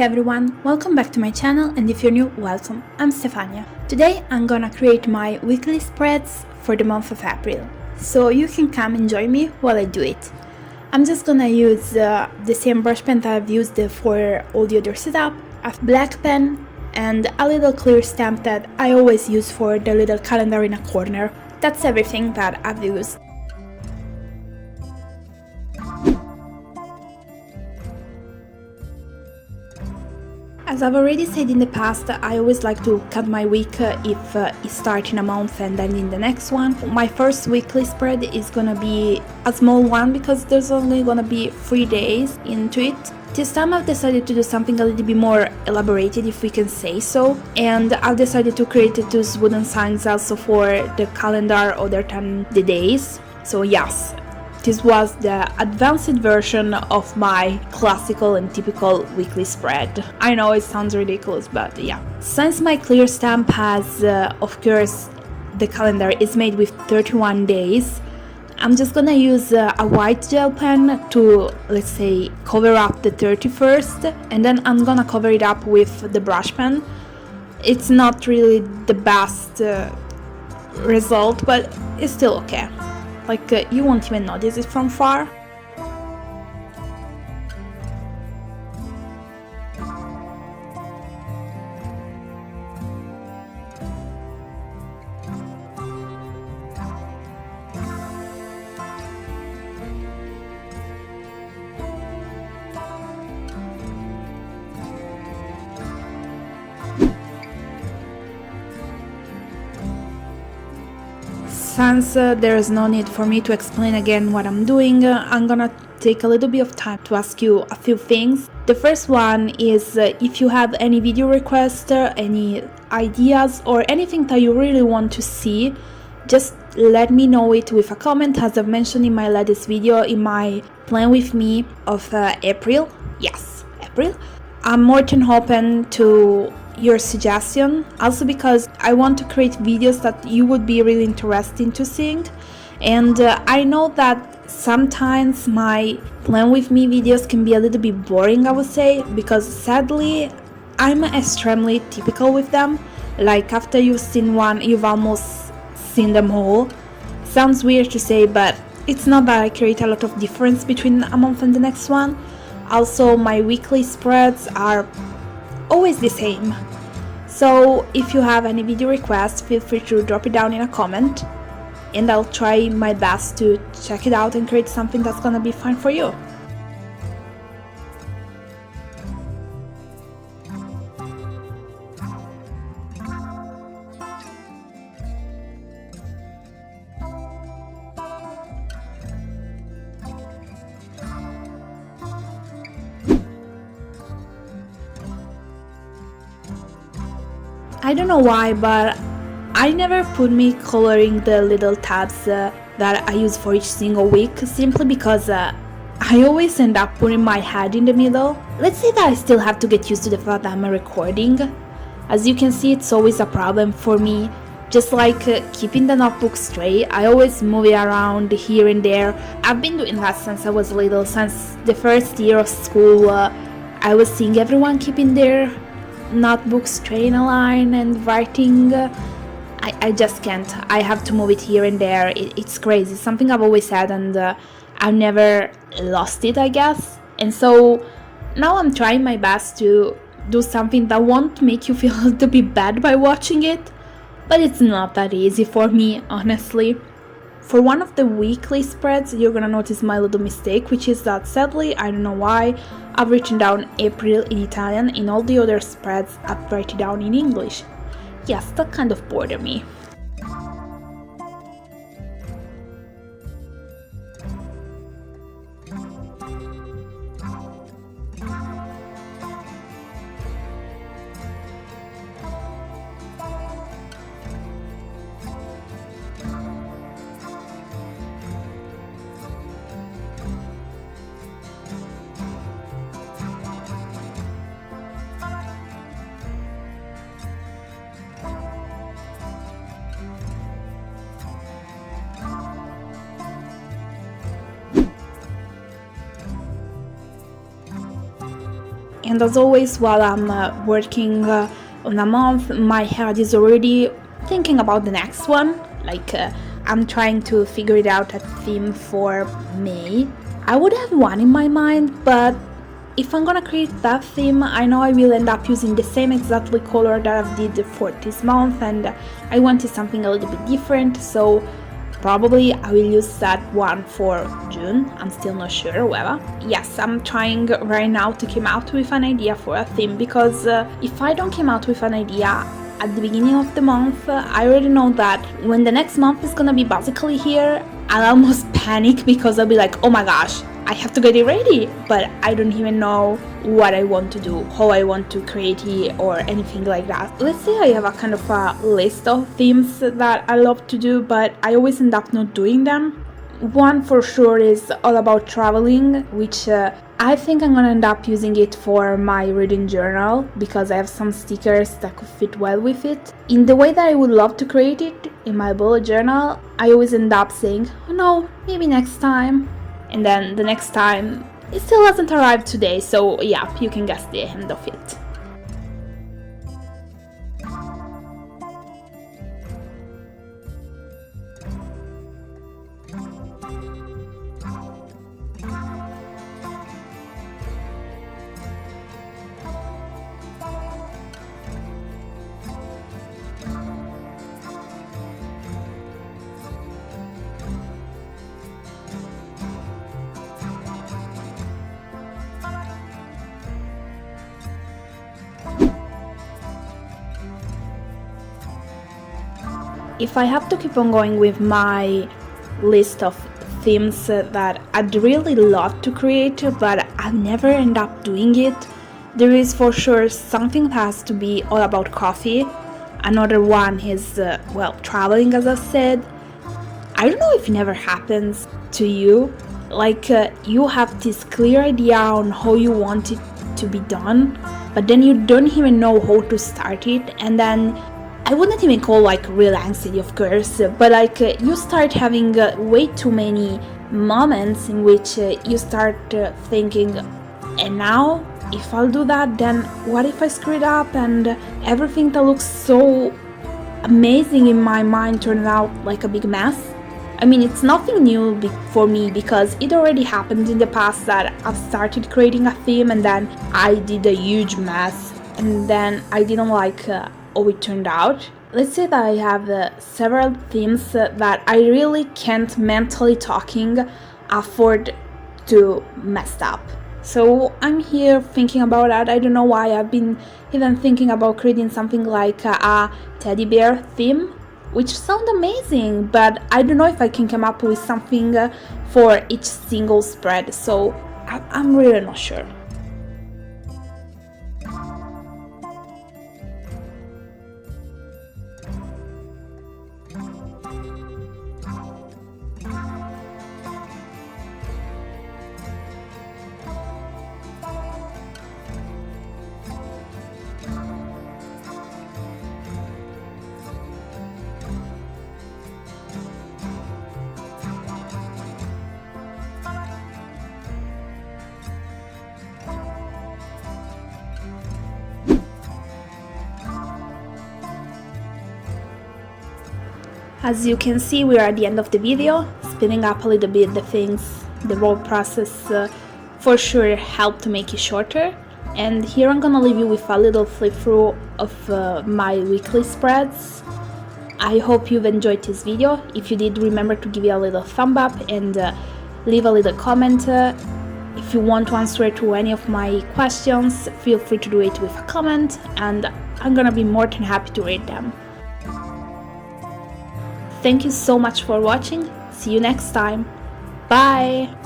everyone, welcome back to my channel, and if you're new, welcome. I'm Stefania. Today I'm gonna create my weekly spreads for the month of April, so you can come and join me while I do it. I'm just gonna use the same brush pen that I've used for all the other setup, a black pen, and a little clear stamp that I always use for the little calendar in a corner. That's everything that I've used. As I've already said in the past, I always like to cut my week if it starts in a month and then in the next one. My first weekly spread is gonna be a small one because there's only gonna be 3 days into it. This time I've decided to do something a little bit more elaborated, if we can say so, and I've decided to create those wooden signs also for the calendar other than the days. So yes, this was the advanced version of my classical and typical weekly spread. I know it sounds ridiculous, but yeah. Since my clear stamp has, of course, the calendar is made with 31 days, I'm just gonna use a white gel pen to, let's say, cover up the 31st, and then I'm gonna cover it up with the brush pen. It's not really the best result, but it's still okay. Like, you won't even notice it from far. Since there is no need for me to explain again what I'm doing, I'm gonna take a little bit of time to ask you a few things. The first one is if you have any video requests, any ideas, or anything that you really want to see, just let me know it with a comment, as I've mentioned in my latest video in my plan with me of April. Yes, April. I'm more than open to your suggestion, also because I want to create videos that you would be really interested to seeing, and I know that sometimes my plan with me videos can be a little bit boring, I would say, because sadly I'm extremely typical with them. Like, after you've seen one, you've almost seen them all. Sounds weird to say, but it's not that I create a lot of difference between a month and the next one. Also, my weekly spreads are always the same. So if you have any video requests, feel free to drop it down in a comment, and I'll try my best to check it out and create something that's gonna be fine for you. I don't know why, but I never put me coloring the little tabs that I use for each single week, simply because I always end up putting my head in the middle. Let's say that I still have to get used to the fact that I'm recording. As you can see, it's always a problem for me. Just like keeping the notebook straight, I always move it around here and there. I've been doing that since I was little, since the first year of school. I was seeing everyone keeping their notebooks straight in a line and writing. I just can't. I have to move it here and there. It's crazy. Something I've always said, and I've never lost it, I guess. And so now I'm trying my best to do something that won't make you feel a little bit bad by watching it, but it's not that easy for me, honestly. For one of the weekly spreads, you're gonna notice my little mistake, which is that sadly, I don't know why, I've written down April in Italian. In all the other spreads, I've written it down in English. Yes, that kind of bothered me. and as always, while I'm working on a month, my head is already thinking about the next one. Like I'm trying to figure it out a theme for May. I would have one in my mind, but if I'm gonna create that theme, I know I will end up using the same exactly color that I did for this month, and I wanted something a little bit different, so probably I will use that one for June. I'm still not sure, however. Yes, I'm trying right now to come out with an idea for a theme, because if I don't come out with an idea at the beginning of the month, I already know that when the next month is gonna be basically here, I'll almost panic because I'll be like, oh my gosh, I have to get it ready, but I don't even know what I want to do, how I want to create it, or anything like that. Let's say I have a kind of a list of themes that I love to do, but I always end up not doing them. One for sure is all about traveling, which I think I'm gonna end up using it for my reading journal, because I have some stickers that could fit well with it. In the way that I would love to create it in my bullet journal, I always end up saying, oh no, maybe next time. And then the next time, it still hasn't arrived today, so yeah, you can guess the end of it. If I have to keep on going with my list of themes that I'd really love to create, but I've never end up doing it, there is for sure something that has to be all about coffee. Another one is, well, traveling, as I said. I don't know if it never happens to you. Like, you have this clear idea on how you want it to be done, but then you don't even know how to start it, and then I wouldn't even call like real anxiety, of course, but like you start having way too many moments in which you start thinking, and now if I'll do that, then what if I screw it up and everything that looks so amazing in my mind turned out like a big mess? I mean, it's nothing new for me, because it already happened in the past that I've started creating a theme and then I did a huge mess, and then I didn't like how it turned out. Let's say that I have several themes that I really can't, mentally talking, afford to mess up. So I'm here thinking about that. I don't know why I've been even thinking about creating something like a teddy bear theme, which sounds amazing, but I don't know if I can come up with something for each single spread, so I'm really not sure. As you can see, we are at the end of the video. Speeding up a little bit the things, the whole process for sure helped to make it shorter. And here I'm gonna leave you with a little flip through of my weekly spreads. I hope you've enjoyed this video. If you did, remember to give it a little thumb up and leave a little comment. If you want to answer to any of my questions, feel free to do it with a comment, and I'm gonna be more than happy to read them. Thank you so much for watching. See you next time. Bye!